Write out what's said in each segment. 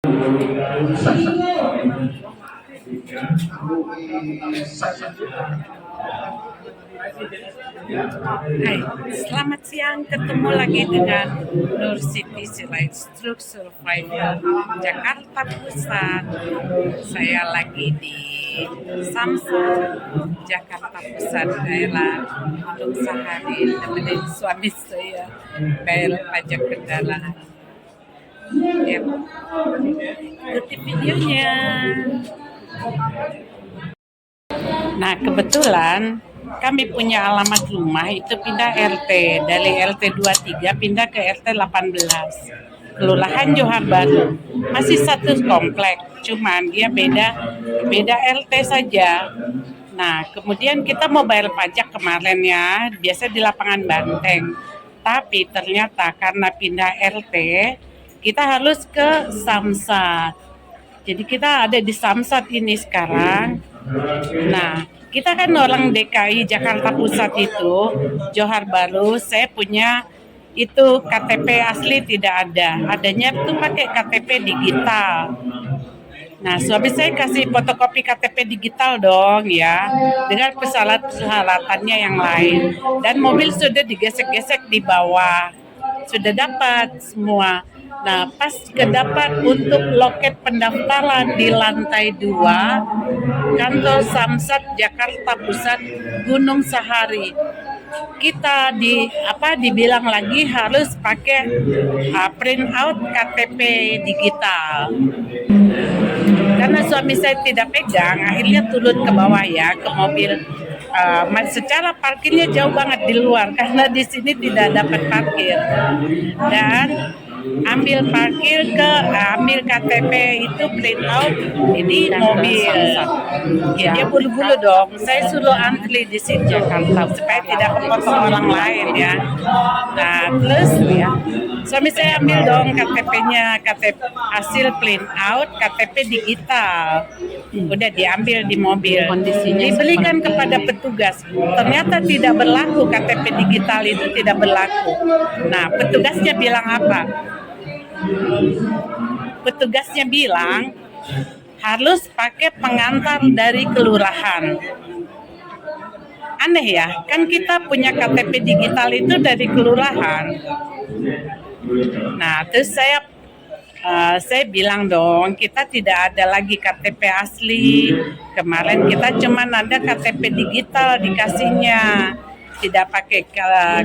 Hai, selamat siang. Ketemu lagi dengan Nur Siti Sirait, Stroke Survivor Jakarta Pusat. Saya lagi di Samsat, Jakarta Pusat, daerah Gunung Sahari, nemenin suami saya bayar pajak kendaraan. Ya, ikuti videonya. Nah, kebetulan kami punya alamat rumah itu pindah RT, dari RT 23 pindah ke RT 18. Kelurahan Johar Baru. Masih satu komplek, cuman dia beda RT saja. Nah, kemudian kita mau bayar pajak kemarin ya, biasa di lapangan Banteng. Tapi ternyata karena pindah RT, kita harus ke Samsat. Jadi kita ada di Samsat ini sekarang. Nah, kita kan orang DKI Jakarta Pusat itu, Johar Baru, saya punya itu KTP asli tidak ada. Adanya itu pakai KTP digital. Nah, suami saya kasih fotokopi KTP digital dong ya, dengan persyaratannya yang lain. Dan mobil sudah digesek-gesek di bawah, sudah dapat semua. Nah, pas kedapat untuk loket pendaftaran di lantai 2, kantor Samsat Jakarta Pusat Gunung Sahari. Kita dibilang lagi harus pakai print out KTP digital. Karena suami saya tidak pegang, akhirnya turun ke bawah ya, ke mobil. Secara parkirnya jauh banget di luar karena di sini tidak dapat parkir. Dan ambil KTP itu print out ini mobil. Ya, dia bulu-bulu dong. Saya suruh antri di sini Jakarta supaya tidak kepotong orang lain ya. Nah, terus ya, suami saya ambil dong KTP-nya, KTP hasil print out, KTP digital. Udah diambil di mobil. Kondisinya diberikan kepada petugas. Ternyata tidak berlaku, KTP digital itu tidak berlaku. Nah, petugasnya bilang apa? Petugasnya bilang harus pakai pengantar dari kelurahan. Aneh ya, kan kita punya KTP digital itu dari kelurahan. Nah, terus saya bilang dong, kita tidak ada lagi KTP asli. Kemarin kita cuma ada KTP digital dikasihnya, tidak pakai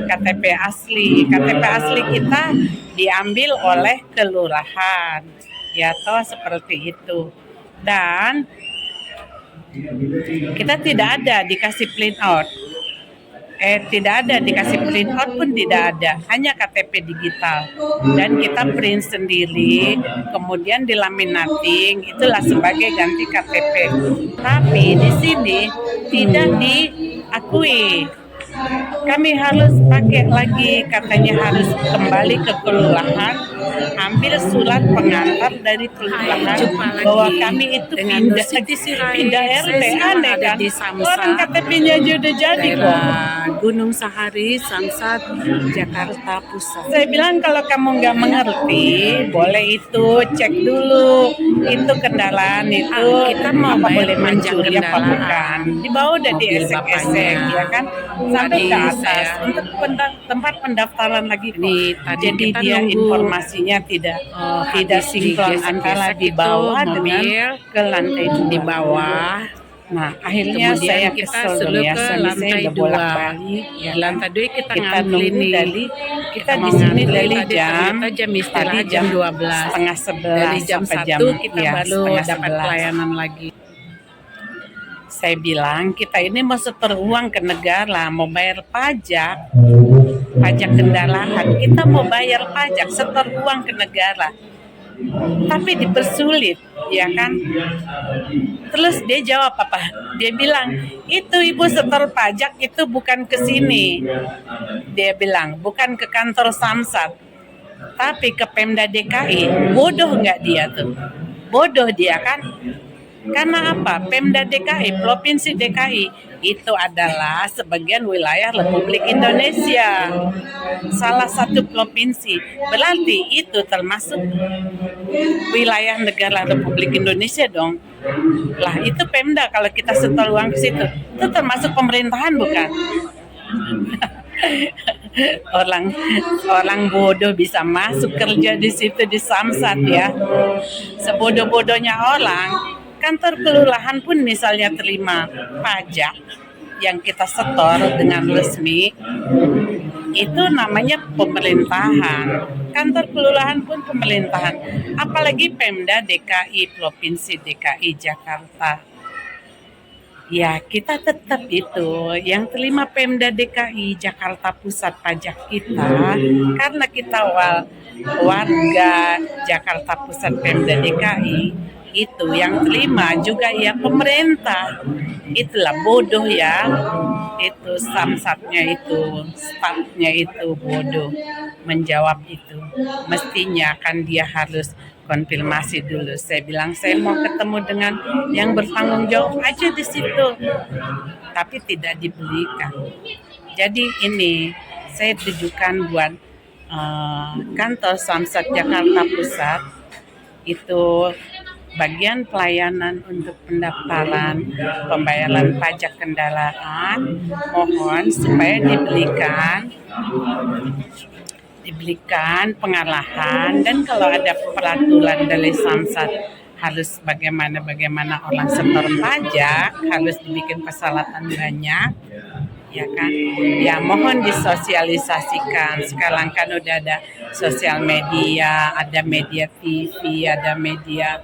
KTP asli. KTP asli kita diambil oleh kelurahan, ya toh seperti itu. Dan kita tidak ada dikasih print out. Tidak ada dikasih print out pun tidak ada, hanya KTP digital. Dan kita print sendiri, kemudian dilaminating, itulah sebagai ganti KTP. Tapi di sini tidak diakui. Kami harus pakai lagi, katanya harus kembali ke kelurahan, ambil surat pengantar dari kelurahan bahwa kami itu pindah RT. Aneh kan? Orang KTP-nya aja udah jadi kok. Gunung Sahari, Samsat, Jakarta Pusat. Saya bilang kalau kamu nggak mengerti, boleh itu cek dulu itu kendaraan itu kita mau boleh pajak mencuri apa bukan. Di bawah udah diesek-esek ya kan, sampai ke atas untuk tempat pendaftaran lagi kok. Jadi dia informasinya tidak sinkron antara di bawah dengan ke lantai di bawah. Nah, akhirnya saya kita kesel dong ya, ke lantai 2. Ya, lantai 2 kita nunggu nih. dari kita di sini dari jam istirahat jam 12. setengah 11 Dari jam 1 kita baru dapat 11. pelayanan lagi. Saya bilang kita ini mau setor uang ke negara, mau bayar pajak kendaraan, kita mau bayar pajak, setor uang ke negara. Tapi dipersulit, ya kan? Terus dia jawab apa? Dia bilang, itu ibu setor pajak itu bukan ke sini. Dia bilang, bukan ke kantor Samsat, tapi ke Pemda DKI. Bodoh nggak dia tuh? Bodoh dia kan? Karena apa? Pemda DKI, Provinsi DKI itu adalah sebagian wilayah Republik Indonesia. Salah satu provinsi. Berarti itu termasuk wilayah negara Republik Indonesia dong. Lah itu Pemda kalau kita setor uang ke situ. Itu termasuk pemerintahan bukan? orang orang bodoh bisa masuk kerja di situ di Samsat ya. Sebodoh-bodohnya orang, kantor kelurahan pun misalnya terima pajak yang kita setor dengan resmi, itu namanya pemerintahan. Kantor kelurahan pun pemerintahan. Apalagi Pemda DKI, Provinsi DKI Jakarta. Ya, kita tetap itu yang terima Pemda DKI Jakarta Pusat pajak kita, karena kita warga Jakarta Pusat Pemda DKI, itu yang terima juga ya pemerintah. Itulah bodoh ya, itu samsatnya itu, stafnya itu bodoh menjawab itu. Mestinya kan dia harus konfirmasi dulu. Saya bilang saya mau ketemu dengan yang bertanggung jawab aja di situ, tapi tidak dibelikan. Jadi ini saya tujukan buat kantor Samsat Jakarta Pusat itu bagian pelayanan untuk pendaftaran pembayaran pajak kendaraan. Mohon supaya diberikan pengarahan, dan kalau ada peraturan dari Samsat harus bagaimana orang setor pajak harus dibikin persyaratan banyak, ya kan? Ya mohon disosialisasikan. Sekarang kan udah ada sosial media, ada media TV, ada media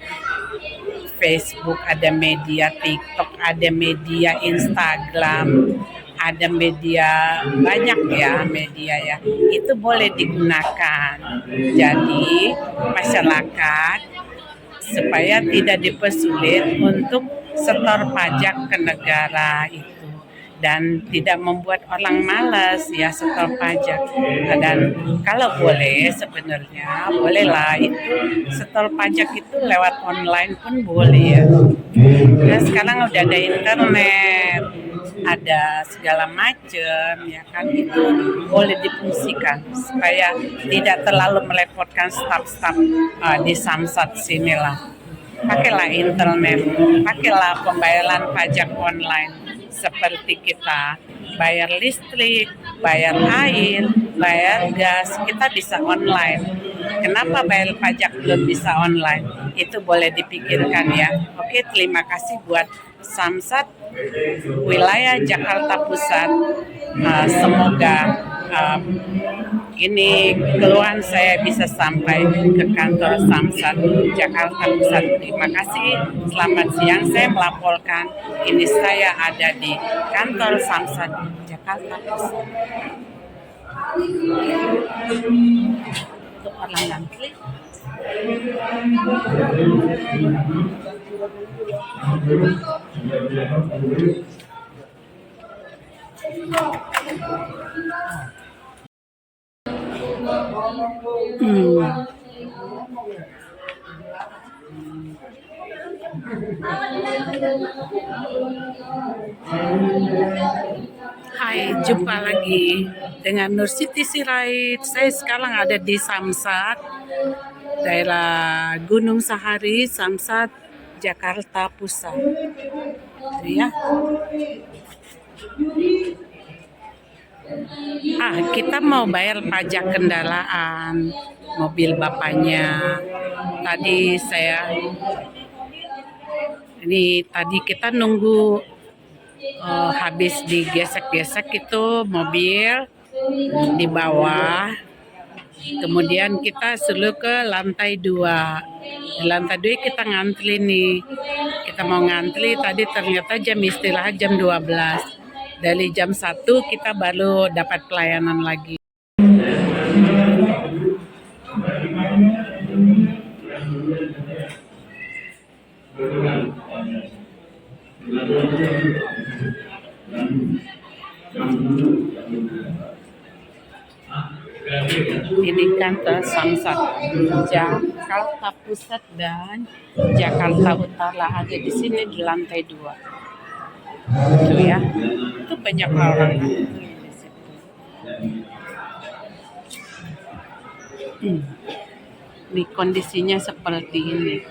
Facebook, ada media TikTok, ada media Instagram, ada media banyak ya, media ya. Itu boleh digunakan. Jadi masyarakat supaya tidak dipersulit untuk setor pajak ke negara itu, dan tidak membuat orang malas ya setor pajak. Dan kalau boleh sebenarnya bolehlah itu setor pajak itu lewat online pun boleh ya. Nah sekarang udah ada internet, ada segala macam ya kan, itu boleh difungsikan supaya tidak terlalu merepotkan staf-staf di Samsat sinilah. Pakailah internet, pakailah pembayaran pajak online. Seperti kita bayar listrik, bayar air, bayar gas, kita bisa online. Kenapa bayar pajak belum bisa online? Itu boleh dipikirkan ya. Oke, terima kasih buat Samsat wilayah Jakarta Pusat. Semoga ini keluhan saya bisa sampai ke kantor Samsat Jakarta Pusat. Terima kasih. Selamat siang. Saya melaporkan ini saya ada di kantor Samsat Jakarta Pusat. Untuk orang ngantri. Hai, jumpa lagi dengan Nur Siti Sirait. Saya sekarang ada di Samsat, daerah Gunung Sahari, Samsat, Jakarta Pusat. Ya. Kita mau bayar pajak kendaraan mobil bapaknya. Tadi kita nunggu habis digesek-gesek itu mobil di bawah. Kemudian kita suruh ke lantai 2. Di lantai 2 kita ngantri nih. Kita mau ngantri, tadi ternyata jam istirahat jam 12. Dari jam 1 kita baru dapat pelayanan lagi. Ini Kantor Samsat, Jakarta Pusat dan Jakarta Utara ada di sini di lantai 2. Itu ya, itu banyak orang di situ. Ini kondisinya seperti ini.